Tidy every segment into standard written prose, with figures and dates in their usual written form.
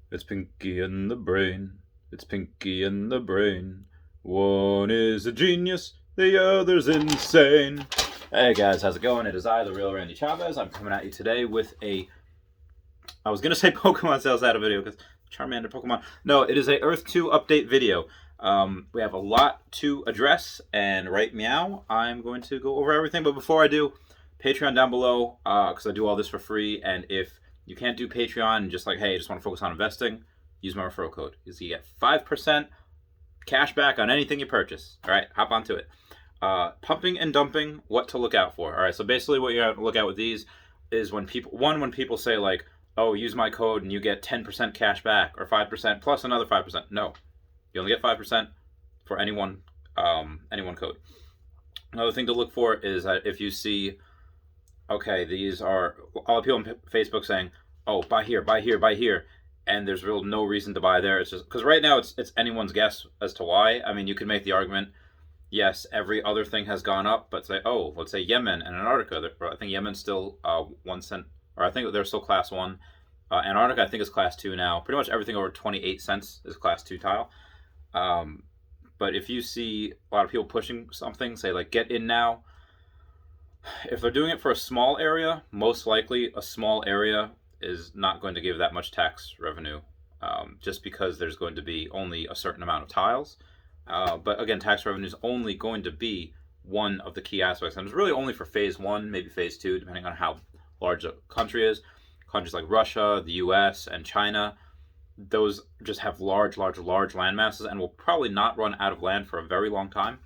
It's Pinky in the brain. It's Pinky in the brain. One is a genius, the other's insane. Hey guys, how's it going? It is I, the real Randy Chavez. I'm coming at you today with I was gonna say Pokemon sales out of video because Charmander Pokemon. No, it is a Earth 2 update video. We have a lot to address, and right meow, I'm going to go over everything. But before I do, Patreon down below, because I do all this for free. And if you can't do Patreon and just like, hey, I just want to focus on investing, use my referral code. Because you get 5% cash back on anything you purchase. All right, hop onto it. Pumping and dumping, what to look out for. All right, so basically what you have to look at with these is when people say like, oh, use my code and you get 10% cash back or 5% plus another 5%. No, you only get 5% for any one code. Another thing to look for is that if you see, okay, these are all the people on Facebook saying, oh, buy here, buy here, buy here, and there's real no reason to buy there. It's just because right now it's anyone's guess as to why. I mean, you could make the argument, yes, every other thing has gone up, but say, oh, let's say Yemen and Antarctica. I think Yemen's still 1 cent, or I think they're still class one. Antarctica, I think, is class two now. Pretty much everything over 28 cents is class two tile. But if you see a lot of people pushing something, say like get in now. If they're doing it for a small area, most likely a small area is not going to give that much tax revenue, just because there's going to be only a certain amount of tiles. But again, tax revenue is only going to be one of the key aspects, and it's really only for phase one, maybe phase two, depending on how large a country is. Countries like Russia, the U.S., and China, those just have large land masses and will probably not run out of land for a very long time.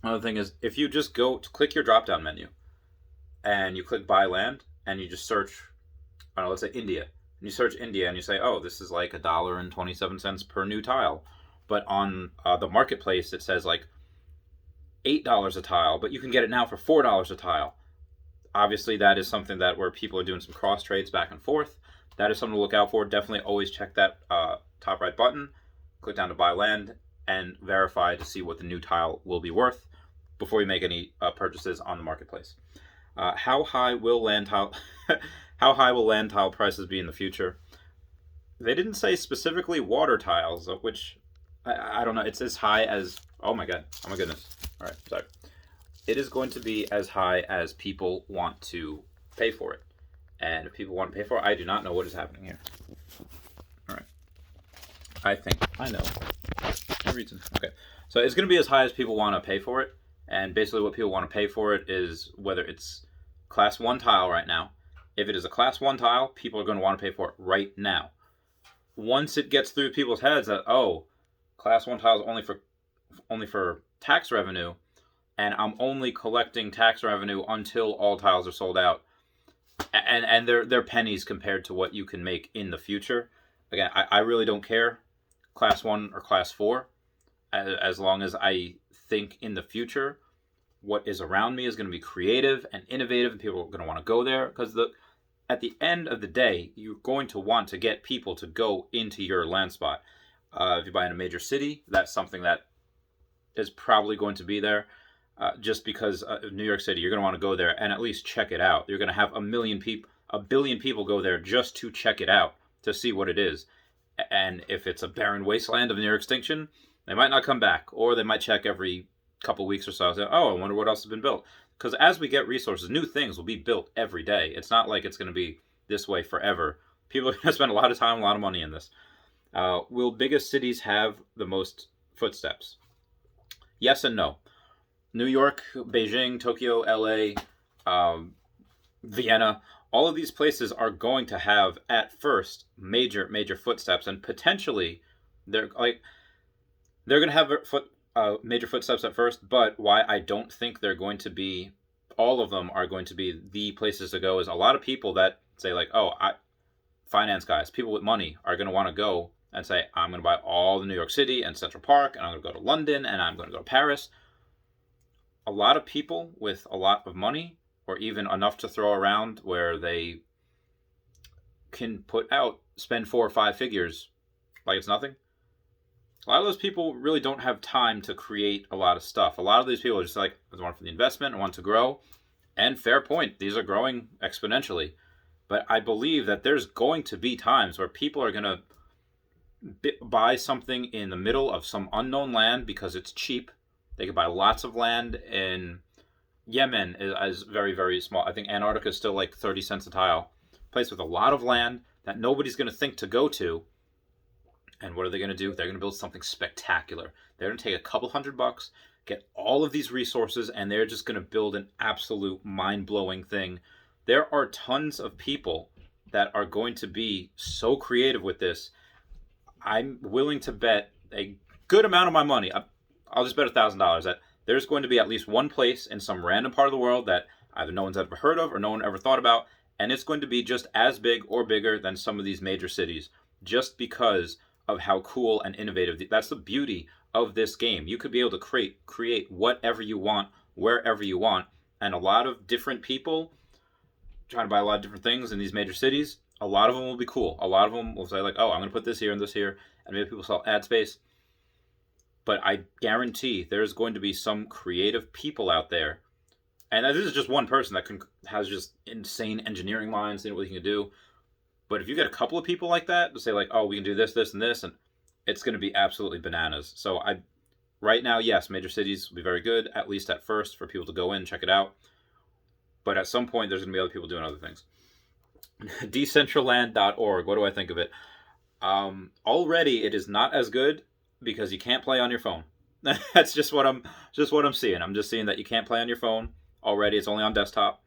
Another thing is, if you just go to click your drop down menu and you click buy land and you just search, I don't know, let's say India, and you search India and you say, oh, this is like $1.27 per new tile. But on the marketplace, it says like $8 a tile, but you can get it now for $4 a tile. Obviously, that is something that where people are doing some cross trades back and forth. That is something to look out for. Definitely always check that top right button, click down to buy land, and verify to see what the new tile will be worth before you make any purchases on the marketplace. How high will land tile how high will land tile prices be in the future? They didn't say specifically water tiles, which I don't know. It's as high as, oh my goodness. All right, sorry. It is going to be as high as people want to pay for it. And if people want to pay for it, I do not know what is happening here. All right. I think I know. No reason. Okay. So it's going to be as high as people want to pay for it. And basically what people want to pay for it is whether it's class 1 tile right now. If it is a class 1 tile, people are going to want to pay for it right now. Once it gets through people's heads that, oh, class 1 tile is only for tax revenue, and I'm only collecting tax revenue until all tiles are sold out, and they're pennies compared to what you can make in the future. Again, I really don't care, class 1 or class 4, as long as I think in the future what is around me is going to be creative and innovative, and people are going to want to go there, because at the end of the day, you're going to want to get people to go into your land spot. If you buy in a major city, that's something that is probably going to be there. Just because New York City, you're going to want to go there and at least check it out. You're going to have a billion people go there just to check it out, to see what it is. And if it's a barren wasteland of near extinction, they might not come back, or they might check every couple weeks or so. Say, oh, I wonder what else has been built. Because as we get resources, new things will be built every day. It's not like it's going to be this way forever. People are going to spend a lot of time, a lot of money in this. Will biggest cities have the most footsteps? Yes and no. New York, Beijing, Tokyo, LA, Vienna, all of these places are going to have at first major footsteps, and potentially they're going to have major footsteps at first. But why I don't think they're going to be, all of them are going to be the places to go, is a lot of people that say like, oh, finance guys, people with money are going to want to go and say, I'm going to buy all the New York City and Central Park, and I'm going to go to London, and I'm going to go to Paris. A lot of people with a lot of money, or even enough to throw around where they can spend 4 or 5 figures like it's nothing. A lot of those people really don't have time to create a lot of stuff. A lot of these people are just like, I want for the investment, I want to grow. And fair point, these are growing exponentially. But I believe that there's going to be times where people are going to buy something in the middle of some unknown land because it's cheap. They could buy lots of land in Yemen is very, very small. I think Antarctica is still like 30 cents a tile. Place with a lot of land that nobody's going to think to go to. And what are they going to do? They're going to build something spectacular. They're going to take a couple $100, get all of these resources, and they're just going to build an absolute mind-blowing thing. There are tons of people that are going to be so creative with this. I'm willing to bet a good amount of my money. I'll just bet $1,000 that there's going to be at least one place in some random part of the world that either no one's ever heard of or no one ever thought about, and it's going to be just as big or bigger than some of these major cities, just because of how cool and innovative. That's the beauty of this game. You could be able to create whatever you want, wherever you want, and a lot of different people trying to buy a lot of different things in these major cities. A lot of them will be cool. A lot of them will say like, oh, I'm going to put this here and this here, and maybe people sell ad space. But I guarantee there's going to be some creative people out there, and this is just one person that has just insane engineering minds and what he can do. But if you get a couple of people like that to say like, oh, we can do this, this, and this, and it's going to be absolutely bananas. So right now, yes, major cities will be very good, at least at first, for people to go in and check it out. But at some point, there's going to be other people doing other things. Decentraland.org. What do I think of it? Already, it is not as good because you can't play on your phone. That's just what I'm seeing. I'm just seeing that you can't play on your phone already. It's only on desktop.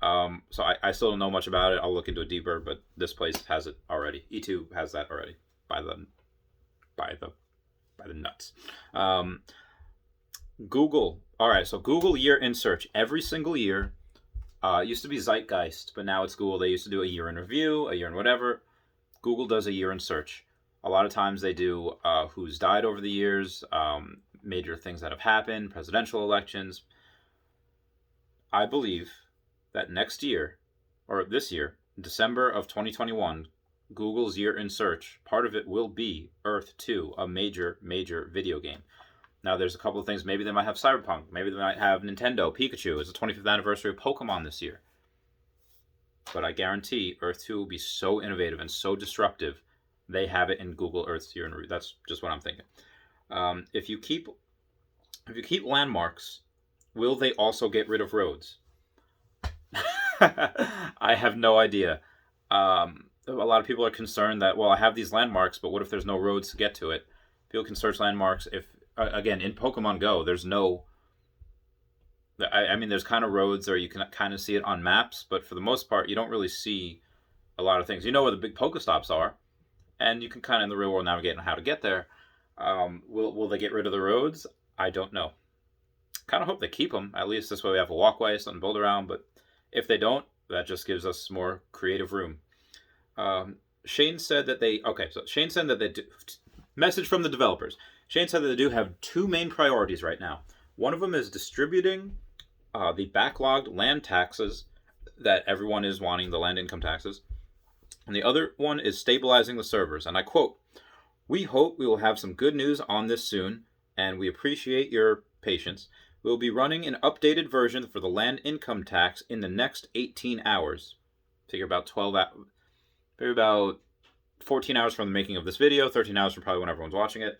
So I still don't know much about it. I'll look into it deeper, but this place has it already. E2 has that already by the nuts. Google. All right, so Google year in search every single year. It used to be Zeitgeist, but now it's Google. They used to do a year in review, a year in whatever. Google does a year in search. A lot of times they do who's died over the years, major things that have happened, presidential elections. I believe that next year, or this year, December of 2021, Google's year in search, part of it will be Earth 2, a major, major video game. Now, there's a couple of things. Maybe they might have Cyberpunk. Maybe they might have Nintendo, Pikachu. It's the 25th anniversary of Pokemon this year. But I guarantee Earth 2 will be so innovative and so disruptive, they have it in Google Earth's year in review. That's just what I'm thinking. If you keep landmarks, will they also get rid of roads? I have no idea. A lot of people are concerned that, well, I have these landmarks, but what if there's no roads to get to it? People can search landmarks. If again, in Pokemon Go, there's no... I mean, there's kind of roads, or you can kind of see it on maps, but for the most part, you don't really see a lot of things. You know where the big Pokestops are, and you can kind of in the real world navigate on how to get there. Will they get rid of the roads? I don't know. Kind of hope they keep them. At least this way we have a walkway, something to build around, but if they don't, that just gives us more creative room. Shane said that they... Okay, so Shane said that they do... Message from the developers. Shane said that they do have two main priorities right now. One of them is distributing the backlogged land taxes that everyone is wanting, the land income taxes. And the other one is stabilizing the servers. And I quote, "We hope we will have some good news on this soon, and we appreciate your patience. We'll be running an updated version for the land income tax in the next 18 hours. Figure about 12 hours. Maybe about 14 hours from the making of this video, 13 hours from probably when everyone's watching it.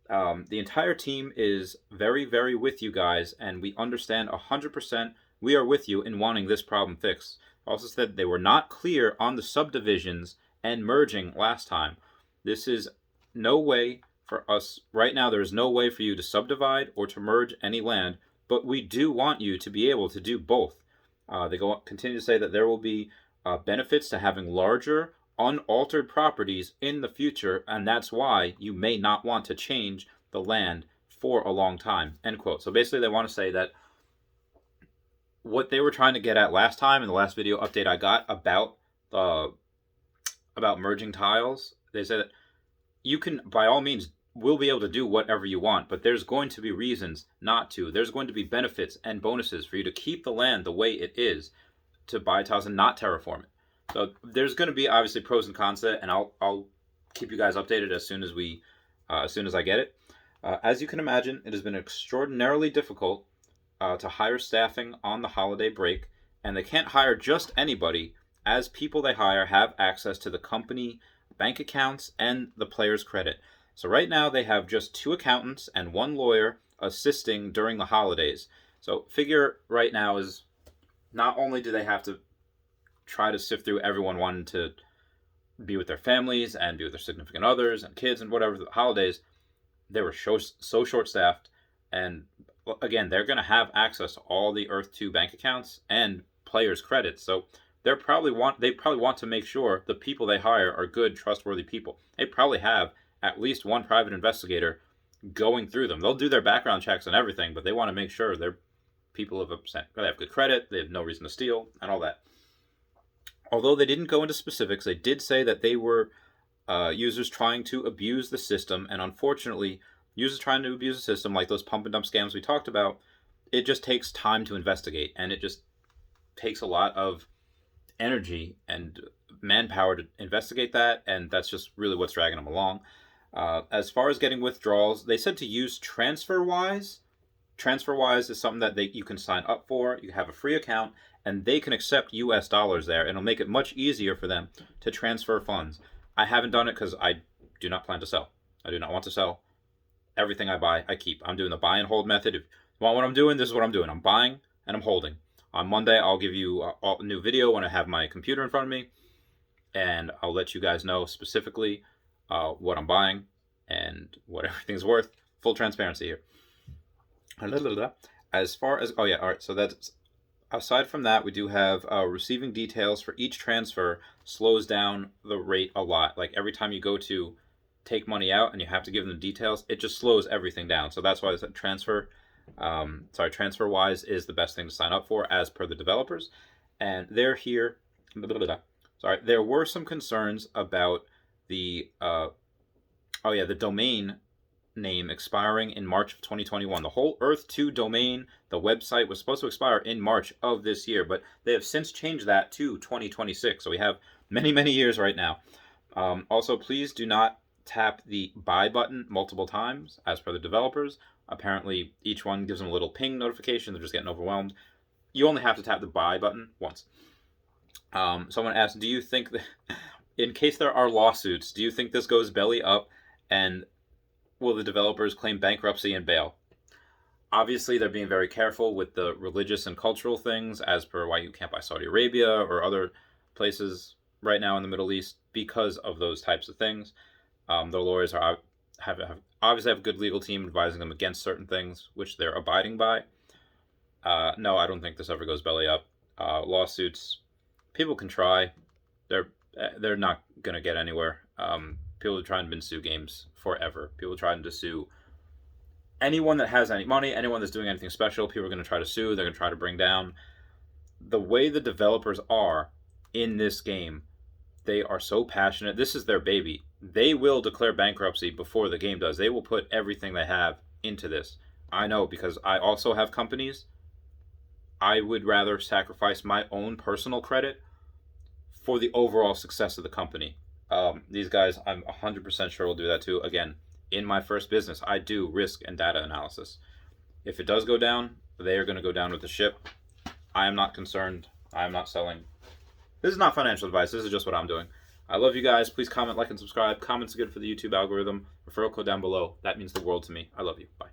The entire team is very, very with you guys, and we understand 100% we are with you in wanting this problem fixed." Also said they were not clear on the subdivisions and merging last time. This is no way for us. Right now, there is no way for you to subdivide or to merge any land, but we do want you to be able to do both. They continue to say that there will be benefits to having larger, unaltered properties in the future, and that's why you may not want to change the land for a long time, end quote. So basically they want to say that what they were trying to get at last time in the last video update I got about merging tiles, they said that you can, by all means, will be able to do whatever you want, but there's going to be reasons not to. There's going to be benefits and bonuses for you to keep the land the way it is, to buy tiles and not terraform it. So there's going to be obviously pros and cons to it, and I'll keep you guys updated as soon as I get it. As you can imagine, it has been extraordinarily difficult to hire staffing on the holiday break, and they can't hire just anybody as people they hire have access to the company bank accounts and the player's credit. So right now they have just 2 accountants and 1 lawyer assisting during the holidays. So figure right now is not only do they have to try to sift through everyone wanting to be with their families and be with their significant others and kids and whatever the holidays, they were so short-staffed, and again, they're going to have access to all the Earth 2 bank accounts and players' credits. So they probably want to make sure the people they hire are good, trustworthy people. They probably have at least one private investigator going through them. They'll do their background checks and everything, but they want to make sure they're people of they have good credit, they have no reason to steal, and all that. Although they didn't go into specifics, they did say that they were users trying to abuse the system, and unfortunately, users trying to abuse the system, like those pump and dump scams we talked about, it just takes time to investigate, and it just takes a lot of energy and manpower to investigate that, and that's just really what's dragging them along. As far as getting withdrawals, they said to use TransferWise. TransferWise is something that you can sign up for. You have a free account, and they can accept US dollars there, and it'll make it much easier for them to transfer funds. I haven't done it because I do not plan to sell. I do not want to sell. Everything I buy, I keep. I'm doing the buy and hold method. If you want what I'm doing, this is what I'm doing. I'm buying and I'm holding. On Monday, I'll give you a new video when I have my computer in front of me, and I'll let you guys know specifically what I'm buying and what everything's worth. Full transparency here. As far as, all right, so that's, aside from that, we do have receiving details for each transfer slows down the rate a lot. Like every time you go to take money out and you have to give them the details, it just slows everything down. So that's why I said TransferWise is the best thing to sign up for as per the developers. And they're here. There were some concerns about the domain name expiring in March of 2021. The whole Earth 2 domain, the website, was supposed to expire in March of this year, but they have since changed that to 2026. So we have many, many years right now. Also, please do not tap the buy button multiple times, as per the developers. Apparently, each one gives them a little ping notification. They're just getting overwhelmed. You only have to tap the buy button once. Someone asked, do you think that, in case there are lawsuits, do you think this goes belly up, and will the developers claim bankruptcy and bail? Obviously, they're being very careful with the religious and cultural things, as per why you can't buy Saudi Arabia or other places right now in the Middle East because of those types of things. The lawyers obviously have a good legal team advising them against certain things, which they're abiding by. No, I don't think this ever goes belly up. Lawsuits, people can try. They're not going to get anywhere. People are trying to sue games forever. People are trying to sue anyone that has any money, anyone that's doing anything special. People are going to try to sue. They're going to try to bring down. The way the developers are in this game, they are so passionate. This is their baby. They will declare bankruptcy before the game does. They will put everything they have into this. I know, because I also have companies. I would rather sacrifice my own personal credit for the overall success of the company. These guys, I'm 100% sure will do that too. Again, in my first business, I do risk and data analysis. If it does go down, they are going to go down with the ship. I am not concerned. I am not selling. This is not financial advice. This is just what I'm doing. I love you guys. Please comment, like, and subscribe. Comments are good for the YouTube algorithm. Referral code down below. That means the world to me. I love you. Bye.